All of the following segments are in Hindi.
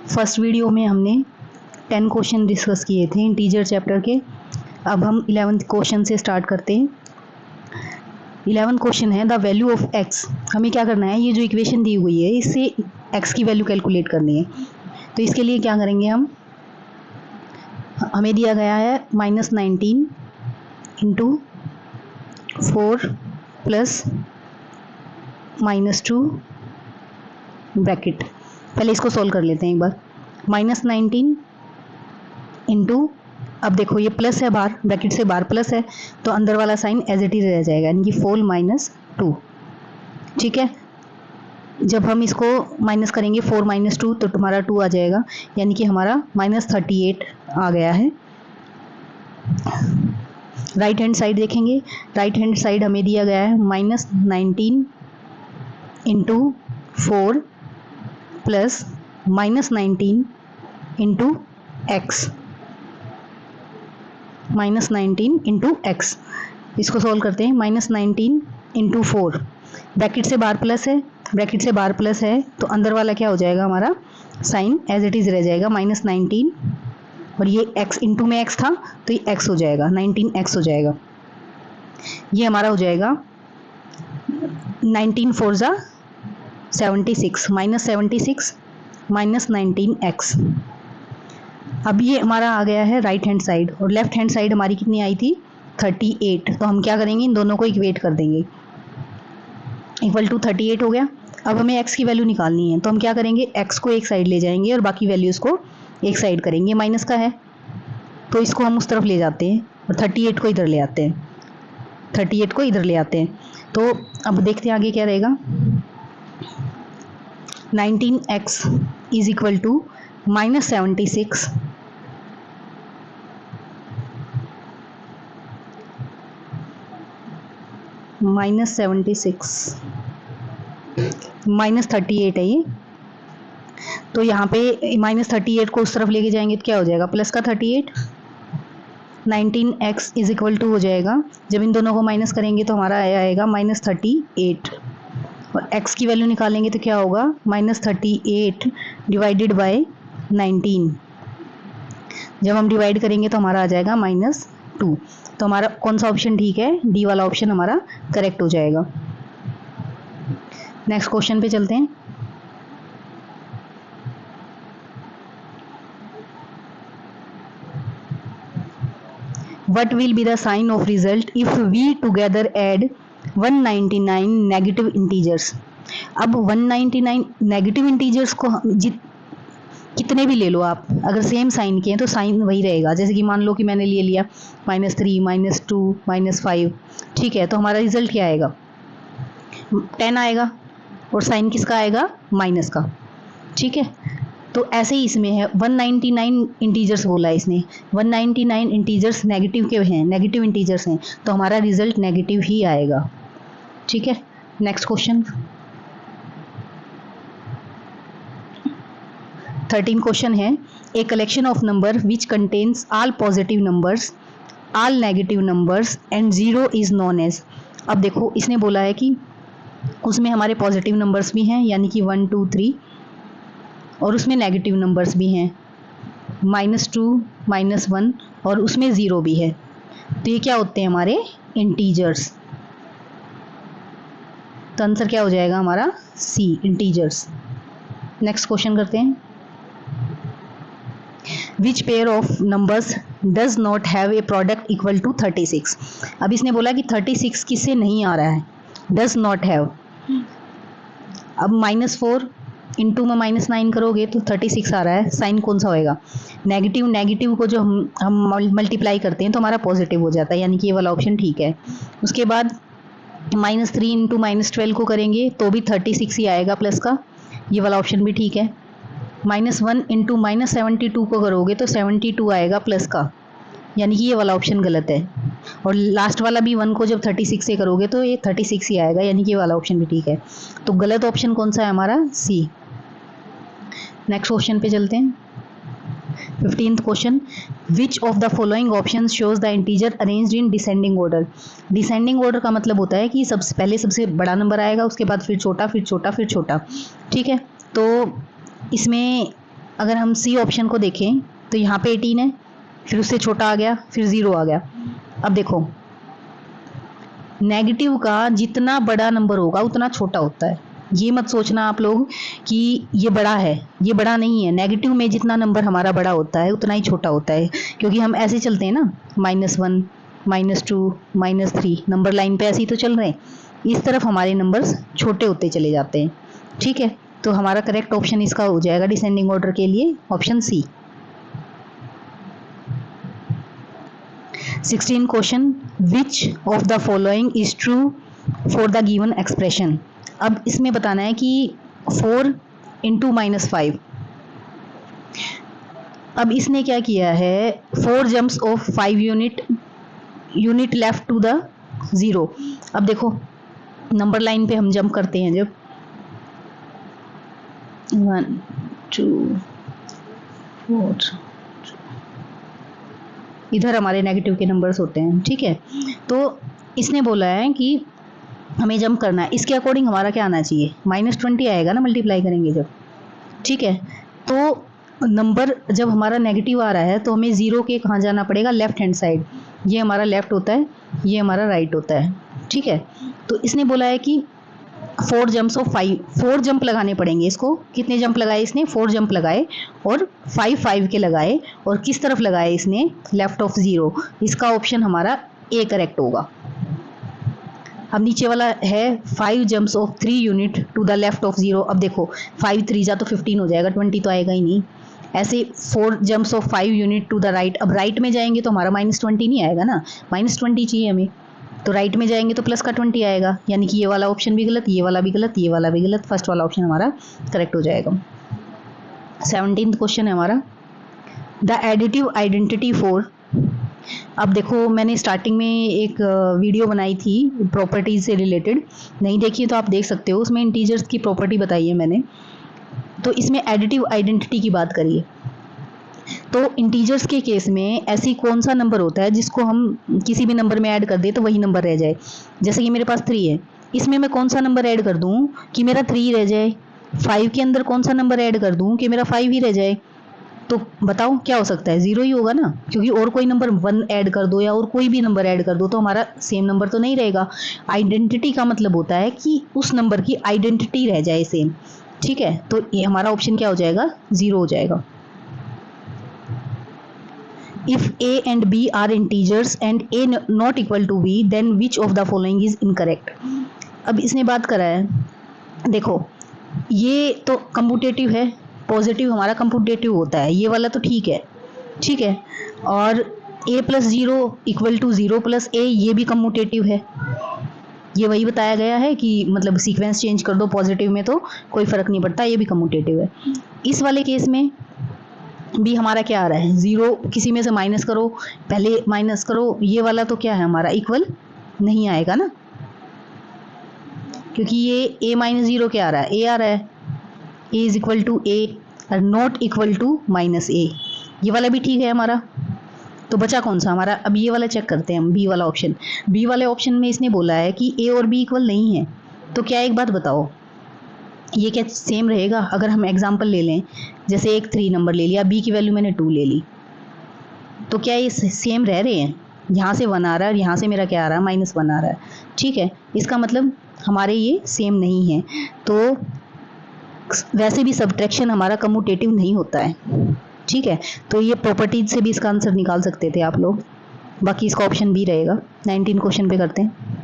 फर्स्ट वीडियो में हमने 10 क्वेश्चन डिस्कस किए थे इंटीजर चैप्टर के। अब हम 11th क्वेश्चन से स्टार्ट करते हैं। 11th क्वेश्चन है द वैल्यू ऑफ x। हमें क्या करना है, ये जो इक्वेशन दी हुई है इससे x की वैल्यू कैलकुलेट करनी है। तो इसके लिए क्या करेंगे हम, हमें दिया गया है -19 इंटू 4 प्लस -2 ब्रैकेट। पहले इसको सॉल्व कर लेते हैं एक बार। -19 इंटू, अब देखो ये प्लस है, बाहर ब्रैकेट से बाहर प्लस है तो अंदर वाला साइन एज इट इज रह जाएगा, यानी कि 4 - 2। ठीक है, जब हम इसको माइनस करेंगे 4 - 2 तो तुम्हारा 2 आ जाएगा, यानी कि हमारा -38 आ गया है। राइट हैंड साइड देखेंगे, राइट हैंड साइड हमें दिया गया है -19 into 4 plus -19 into x, -19 into x. इसको सॉल्व करते हैं। -19 इंटू 4, ब्रैकेट से बाहर प्लस है, ब्रैकेट से बाहर प्लस है तो अंदर वाला क्या हो जाएगा, हमारा साइन एज इट इज रह जाएगा -19, और ये x इंटू में x था तो ये x हो जाएगा, 19x हो जाएगा। ये हमारा हो जाएगा 19 4 ज़ा 76, -76 -19x। अब ये हमारा आ गया है राइट हैंड साइड, और लेफ्ट हैंड साइड हमारी कितनी आई थी 38। तो हम क्या करेंगे, इन दोनों को इक्वेट कर देंगे, इक्वल टू 38 हो गया। अब हमें x की वैल्यू निकालनी है तो हम क्या करेंगे, x को एक साइड ले जाएंगे और बाकी वैल्यूज़ को एक साइड करेंगे। माइनस का है तो इसको हम उस तरफ ले जाते हैं और 38 को इधर ले आते हैं, 38 को इधर ले आते हैं। तो अब देखते हैं आगे क्या रहेगा। 19x इज इक्वल टू -76 -38 है ये। तो यहाँ पे -38 को उस तरफ लेके जाएंगे तो क्या हो जाएगा, प्लस का 38। 19x इज इक्वल टू हो जाएगा, जब इन दोनों को माइनस करेंगे तो हमारा आएगा -38, और x की वैल्यू निकालेंगे तो क्या होगा, -38 डिवाइडेड बाय 19। जब हम डिवाइड करेंगे तो हमारा आ जाएगा -2। तो हमारा कौन सा ऑप्शन ठीक है, डी वाला ऑप्शन हमारा करेक्ट हो जाएगा। नेक्स्ट क्वेश्चन पे चलते हैं। What will be the sign of result if we together add 199 negative integers. अब 199 नेगेटिव इंटीजर्स को कितने भी ले लो आप, अगर सेम साइन के हैं तो साइन वही रहेगा। जैसे कि मान लो कि मैंने ले लिया -3 -2 -5, ठीक है, तो हमारा रिजल्ट क्या आएगा, 10 आएगा, और साइन किसका आएगा, माइनस का। ठीक है, तो ऐसे ही इसमें है 199 इंटीजर्स बोला है इसने, 199 इंटीजर्स नेगेटिव के हैं, नेगेटिव इंटीजर्स हैं, तो हमारा रिजल्ट नेगेटिव ही आएगा। ठीक है, नेक्स्ट क्वेश्चन 13 क्वेश्चन है, a collection of number which contains all positive numbers, all negative numbers and 0 is known as. अब देखो इसने बोला है कि उसमें हमारे पॉजिटिव नंबर्स भी हैं, यानी कि 1 2 3, और उसमें नेगेटिव नंबर्स भी हैं -2 -1, और उसमें 0 भी है। तो ये क्या होते हैं, हमारे इंटीजर्स। तो आंसर क्या हो जाएगा हमारा, सी, इंटीजर्स। नेक्स्ट क्वेश्चन करते हैं। Which pair of numbers does not have a product equal to 36। अब इसने बोला कि 36 किससे नहीं आ रहा है, डज नॉट हैव। अब -4 इंटू में -9 करोगे तो 36 आ रहा है, साइन कौन सा होएगा, नेगेटिव। नेगेटिव को जो हम मल्टीप्लाई करते हैं तो हमारा पॉजिटिव हो जाता है, यानी कि ये वाला ऑप्शन ठीक है। उसके बाद -3 इंटू -12 को करेंगे तो भी 36 ही आएगा प्लस का, ये वाला ऑप्शन भी ठीक है। -1 इंटू -72 को करोगे तो 72 आएगा प्लस का, यानी कि ये वाला ऑप्शन गलत है। और लास्ट वाला भी 1 को जब 36 से करोगे तो ये 36 ही आएगा, यानी कि ये वाला ऑप्शन भी ठीक है। तो गलत ऑप्शन कौन सा है हमारा, सी। नेक्स्ट क्वेश्चन पे चलते हैं। 15th question, which of the following option shows the integer arranged in descending order. Descending order का मतलब होता है कि सबसे पहले सबसे बड़ा नंबर आएगा, उसके बाद फिर छोटा, फिर छोटा, फिर छोटा। ठीक है, तो इसमें अगर हम सी ऑप्शन को देखें तो यहाँ पे 18 है, फिर उससे छोटा आ गया, फिर 0 आ गया। अब देखो नेगेटिव का जितना बड़ा नंबर होगा उतना छोटा होता है। ये मत सोचना आप लोग कि ये बड़ा है, ये बड़ा नहीं है। नेगेटिव में जितना नंबर हमारा बड़ा होता है उतना ही छोटा होता है, क्योंकि हम ऐसे चलते हैं ना, -1 -2 -3 नंबर लाइन पे ऐसे ही तो चल रहे हैं। इस तरफ हमारे नंबर्स छोटे होते चले जाते हैं। ठीक है, तो हमारा करेक्ट ऑप्शन इसका हो जाएगा डिसेंडिंग ऑर्डर के लिए option C. 16 question, which of the following is true for the given expression. अब इसमें बताना है कि 4 इंटू -5। अब इसने क्या किया है, 4 jumps of 5 unit left to the 0। अब देखो नंबर लाइन पे हम जंप करते हैं जब 1 2 4, इधर हमारे नेगेटिव के नंबर्स होते हैं। ठीक है, तो इसने बोला है कि हमें जंप करना है, इसके अकॉर्डिंग हमारा क्या आना चाहिए, -20 आएगा ना मल्टीप्लाई करेंगे जब। ठीक है, तो नंबर जब हमारा नेगेटिव आ रहा है तो हमें 0 के कहाँ जाना पड़ेगा, लेफ्ट हैंड साइड। ये हमारा लेफ्ट होता है, ये हमारा राइट होता है। ठीक है, तो इसने बोला है कि 4 जंप्स ऑफ 5, 4 जंप लगाने पड़ेंगे इसको। कितने जंप लगाए इसने, 4 जंप लगाए और 5 के लगाए, और किस तरफ लगाए इसने, लेफ्ट ऑफ 0। इसका ऑप्शन हमारा ए करेक्ट होगा। अब नीचे वाला है 5 jumps of 3 unit to the left of 0। अब देखो 5 3 जा तो 15 हो जाएगा, 20 तो आएगा ही नहीं। ऐसे 4 jumps of 5 unit to the right. अब राइट में जाएंगे तो हमारा -20 नहीं आएगा ना, -20 चाहिए हमें, तो राइट में जाएंगे तो प्लस का 20 आएगा, यानी कि ये वाला ऑप्शन भी गलत, ये वाला भी गलत, ये वाला भी गलत। फर्स्ट वाला ऑप्शन हमारा करेक्ट हो जाएगा। 17th क्वेश्चन है हमारा, द एडिटिव आइडेंटिटी फॉर। अब देखो मैंने स्टार्टिंग में एक वीडियो बनाई थी प्रॉपर्टीज से रिलेटेड, नहीं देखी तो आप देख सकते हो, उसमें इंटीजर्स की प्रॉपर्टी बताई है मैंने। तो इसमें एडिटिव आइडेंटिटी की बात करिए, तो इंटीजर्स के केस में ऐसी कौन सा नंबर होता है जिसको हम किसी भी नंबर में ऐड कर दे तो वही नंबर रह जाए। जैसे कि मेरे पास 3 है, इसमें मैं कौन सा नंबर ऐड कर दूं कि मेरा 3 रह जाए। 5 के अंदर कौन सा नंबर ऐड कर दूं कि मेरा 5 ही रह जाए। तो बताओ क्या हो सकता है, 0 ही होगा ना, क्योंकि और कोई नंबर 1 ऐड कर दो या और कोई भी नंबर ऐड कर दो तो हमारा सेम नंबर तो नहीं रहेगा। आइडेंटिटी का मतलब होता है कि उस नंबर की आइडेंटिटी रह जाए सेम। ठीक है, तो ये हमारा ऑप्शन क्या हो जाएगा, 0 हो जाएगा। If a and b are integers and a not equal to b, then which of the following is incorrect। अब इसने बात करा है, देखो ये तो कम्यूटेटिव है, पॉजिटिव हमारा कम्यूटेटिव होता है, ये वाला तो ठीक है। ठीक है, और a + 0 = 0 + a, ये भी कम्यूटेटिव है। ये वही बताया गया है कि मतलब सीक्वेंस चेंज कर दो पॉजिटिव में तो कोई फर्क नहीं पड़ता, ये भी कम्यूटेटिव है। इस वाले केस में भी हमारा क्या आ रहा है, 0 किसी में से माइनस करो, पहले माइनस करो, ये वाला तो क्या है हमारा इक्वल नहीं आएगा ना, क्योंकि ये a - 0 क्या आ रहा है, a आ रहा है, a = a और नॉट इक्वल टू -a। ये वाला भी ठीक है हमारा, तो बचा कौन सा हमारा, अब ये वाला चेक करते हैं हम, बी वाला ऑप्शन। बी वाले ऑप्शन में इसने बोला है कि a और b इक्वल नहीं है, तो क्या एक बात बताओ, ये क्या सेम रहेगा। अगर हम एग्जांपल ले लें, जैसे एक 3 नंबर ले लिया, b की वैल्यू मैंने 2 ले ली, तो क्या ये सेम रह रहे हैं, यहाँ से 1 आ रहा है और यहाँ से मेरा क्या आ रहा है, -1 आ रहा है। ठीक है, इसका मतलब हमारे ये सेम नहीं है, तो वैसे भी सब्ट्रैक्शन हमारा कम्यूटेटिव नहीं होता है। ठीक है, तो ये प्रॉपर्टीज से भी इसका आंसर निकाल सकते थे आप लोग, बाकी इसका ऑप्शन भी रहेगा। 19 क्वेश्चन पे करते हैं।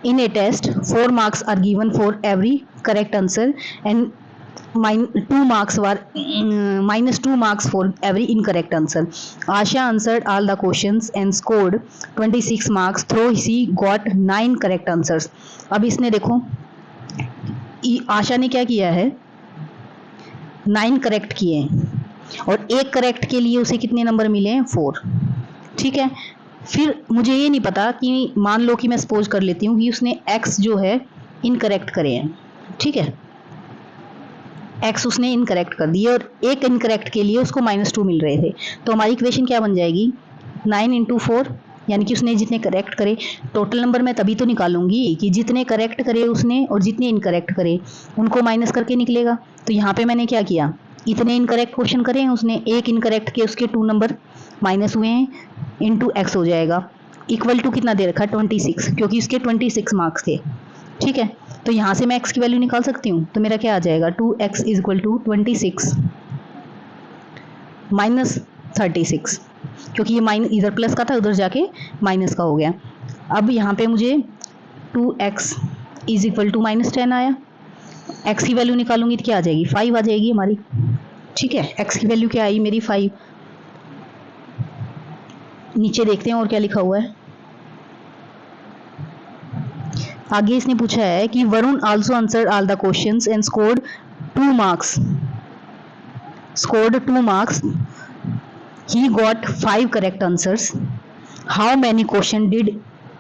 In a test, 4 marks are given for every correct answer and -2 marks for every incorrect answer. Asha answered all the questions and scored 26 marks, though she got 9 correct answers. अब इसने देखो आशा ने क्या किया है, 9 करेक्ट किए हैं और एक करेक्ट के लिए उसे कितने नंबर मिले हैं, 4। ठीक है, फिर मुझे ये नहीं पता कि मान लो कि मैं सपोज कर लेती हूँ कि उसने x जो है इनकरेक्ट करे हैं। ठीक है, x उसने इनकरेक्ट कर दिए और एक इनकरेक्ट के लिए उसको -2 मिल रहे थे, तो हमारी इक्वेशन क्या बन जाएगी, 9 × 4 यानी कि उसने जितने करेक्ट करे, टोटल नंबर मैं तभी तो निकालूंगी कि जितने करेक्ट करे उसने और जितने इनकरेक्ट करे उनको माइनस करके निकलेगा। तो यहाँ पे मैंने क्या किया, इतने इनकरेक्ट क्वेश्चन करे हैं उसने, एक इनकरेक्ट के उसके 2 नंबर माइनस हुए हैं, इंटू एक्स हो जाएगा, इक्वल टू कितना दे रखा है 26, क्योंकि उसके 26 मार्क्स थे। ठीक है, तो यहाँ से मैं x की वैल्यू निकाल सकती हूँ, तो मेरा क्या आ जाएगा 2x is equal to 26 minus 36, क्योंकि ये माइनस इधर प्लस का था उधर जाके माइनस का हो गया। अब यहाँ पे मुझे 2x इज इक्वल टू -10 आया, x की वैल्यू निकालूंगी तो क्या आ जाएगी 5 आ जाएगी हमारी। ठीक है, x की वैल्यू क्या आई मेरी 5। नीचे देखते हैं और क्या लिखा हुआ है। आगे इसने पूछा है कि Varun also answered all the questions and scored 2 marks, scored 2 marks, he got 5 correct answers, how many question did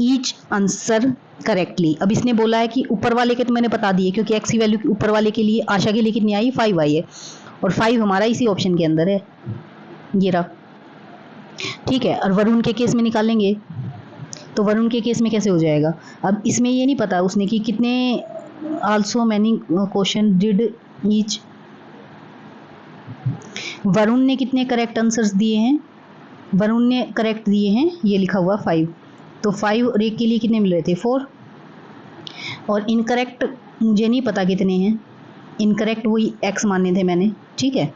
each answer correctly। अब इसने बोला है कि ऊपर वाले के तो मैंने बता दिए, क्योंकि x की वैल्यू ऊपर वाले के लिए आशा के लिए कितनी आई 5 आई है, और 5 हमारा इसी ऑप्शन के अंदर है, ये रहा। ठीक है, और वरुण के केस में निकालेंगे, तो वरुण के केस में कैसे हो जाएगा। अब इसमें ये नहीं पता उसने कि कितने, also many question did each, Varun ने कितने करेक्ट आंसर्स दिए हैं, वरुण ने करेक्ट दिए हैं ये लिखा हुआ 5, तो 5 और 1 के लिए कितने मिल रहे थे 4, और इनकरेक्ट मुझे नहीं पता कितने हैं, इनकरेक्ट वही x माने थे मैंने। ठीक है,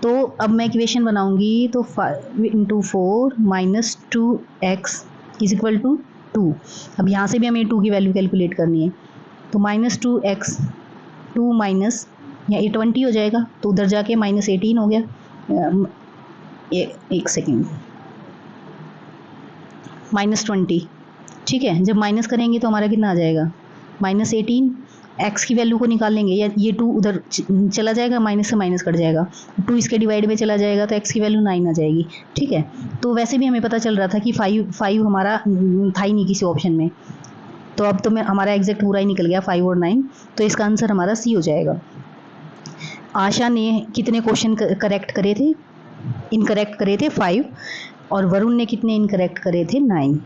तो अब मैं इक्वेशन बनाऊंगी, तो 5 into 4 minus 2x is equal to 2। अब यहाँ से भी हमें 2 की वैल्यू कैलकुलेट करनी है, तो -2x 2 माइनस या 20 हो जाएगा, तो उधर जाके -18 हो गया। एक सेकेंड, -20। ठीक है, जब माइनस करेंगे तो हमारा कितना आ जाएगा -18, x की वैल्यू को निकालेंगे, या ये 2 उधर चला जाएगा, माइनस से माइनस कट जाएगा, 2 इसके डिवाइड में चला जाएगा, तो x की वैल्यू 9 आ जाएगी। ठीक है, तो वैसे भी हमें पता चल रहा था कि 5 हमारा था ही नहीं किसी ऑप्शन में, तो अब तो हमारा एग्जैक्ट पूरा ही निकल गया 5 और 9, तो इसका आंसर हमारा सी हो जाएगा। आशा ने कितने क्वेश्चन करेक्ट करे थे, इनकरेक्ट करे थे 5, और वरुण ने कितने इनकरेक्ट करे थे 9।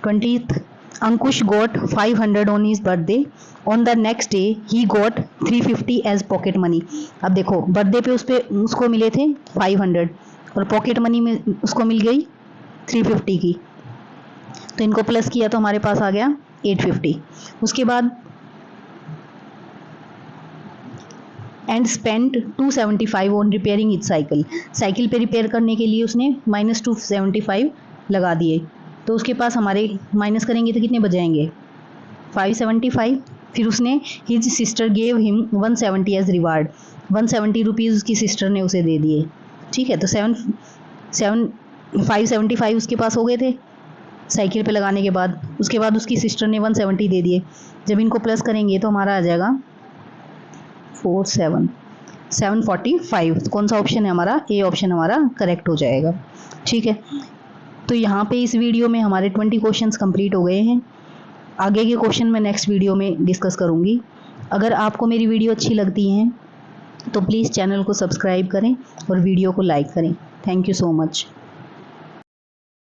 20th Ankush got 500 on his birthday, on the next day he got 350 as pocket money। अब देखो बर्थडे पे उसको मिले थे 500 और पॉकेट मनी में उसको मिल गई 350 की, तो इनको प्लस किया तो हमारे पास आ गया 850। उसके बाद and spend 275 on repairing it cycle, cycle पे रिपेयर करने के लिए उसने -275 लगा दिए, तो उसके पास हमारे माइनस करेंगे तो कितने बजाएंगे 575। फिर उसने his sister gave him 170 as reward, 170 rupees उसकी सिस्टर ने उसे दे दिए। ठीक है, तो 575 उसके पास हो गए थे साइकिल पे लगाने के बाद, उसके बाद उसकी सिस्टर ने 170 दे दिए। जब इनको प्लस करेंगे तो हमारा आ जाएगा 745। कौन सा ऑप्शन है हमारा, ए ऑप्शन हमारा करेक्ट हो जाएगा। ठीक है, तो यहाँ पे इस वीडियो में हमारे 20 क्वेश्चंस कंप्लीट हो गए हैं। आगे के क्वेश्चन मैं नेक्स्ट वीडियो में डिस्कस करूँगी। अगर आपको मेरी वीडियो अच्छी लगती है तो प्लीज़ चैनल को सब्सक्राइब करें और वीडियो को लाइक करें। Thank you so much.